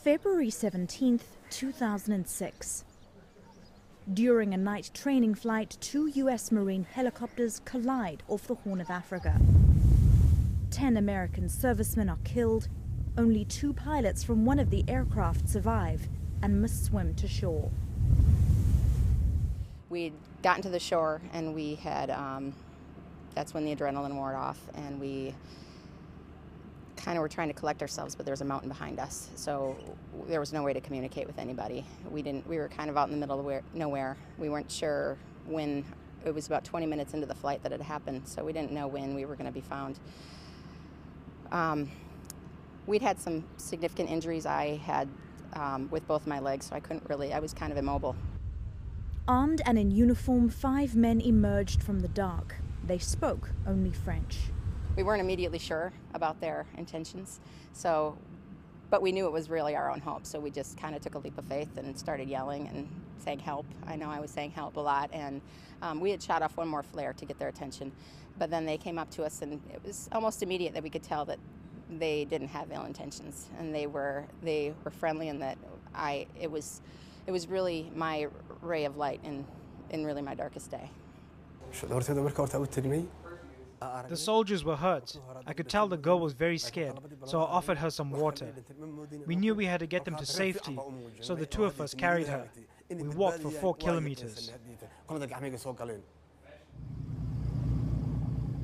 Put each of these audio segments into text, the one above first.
February 17th, 2006. During a night training flight, 2 US Marine helicopters collide off the Horn of Africa. 10 American servicemen are killed. Only 2 pilots from one of the aircraft survive and must swim to shore. We'd gotten to the shore and we had, that's when the adrenaline wore off, and we kind of were trying to collect ourselves, but there was a mountain behind us, so there was no way to communicate with anybody. We were kind of out in the middle of nowhere. We weren't sure when. It was about 20 minutes into the flight that it happened, so we didn't know when we were going to be found. We'd had some significant injuries. I had with both my legs, so I was kind of immobile. Armed and in uniform, 5 men emerged from the dark. They spoke only French. We weren't immediately sure about their intentions, but we knew it was really our own hope, so we just kind of took a leap of faith and started yelling and saying help. I know I was saying help a lot, and we had shot off one more flare to get their attention, but then they came up to us, and it was almost immediate that we could tell that they didn't have ill intentions, and they were friendly, and that it was really my ray of light in really my darkest day. The soldiers were hurt. I could tell the girl was very scared, so I offered her some water. We knew we had to get them to safety, so the 2 of us carried her. We walked for 4 kilometers.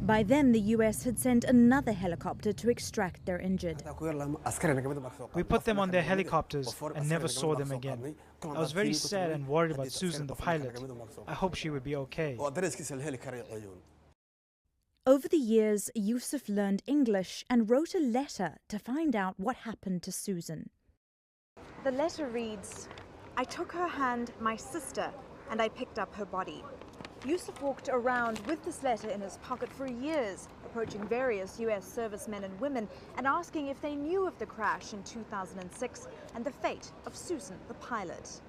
By then, the US had sent another helicopter to extract their injured. We put them on their helicopters and never saw them again. I was very sad and worried about Susan, the pilot. I hope she would be okay. Over the years, Yusuf learned English and wrote a letter to find out what happened to Susan. The letter reads, "I took her hand, my sister, and I picked up her body." Yusuf walked around with this letter in his pocket for years, approaching various US servicemen and women and asking if they knew of the crash in 2006 and the fate of Susan, the pilot.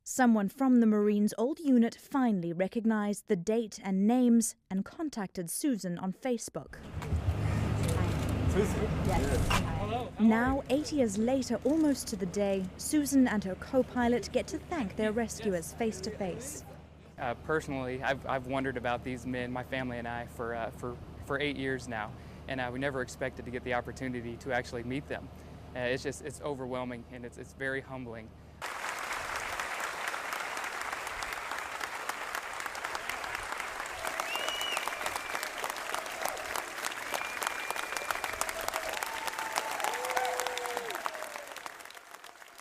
Someone from the Marines' old unit finally recognized the date and names and contacted Susan on Facebook. Susan? Yes. Hello. Now, 8 years later, almost to the day, Susan and her co-pilot get to thank their rescuers face to face. Personally, I've wondered about these men, my family and I, for 8 years now, and we never expected to get the opportunity to actually meet them. It's overwhelming, and it's very humbling.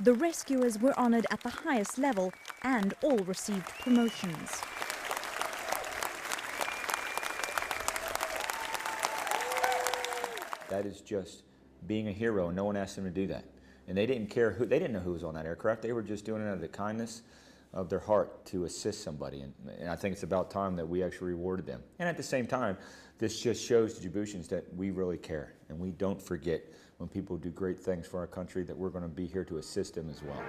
The rescuers were honored at the highest level and all received promotions. That is just being a hero. No one asked them to do that. And they didn't care they didn't know who was on that aircraft. They were just doing it out of the kindness of their heart to assist somebody. And I think it's about time that we actually rewarded them. And at the same time, this just shows the Djiboutians that we really care. And we don't forget when people do great things for our country that we're going to be here to assist them as well.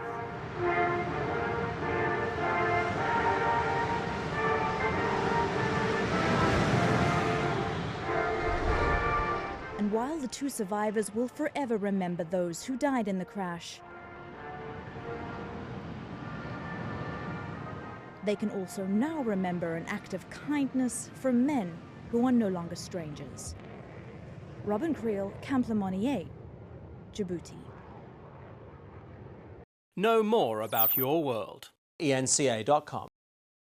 And while the 2 survivors will forever remember those who died in the crash, they can also now remember an act of kindness from men who are no longer strangers. Robin Creel, Camp Lemonnier, Djibouti. Know more about your world. eNCA.com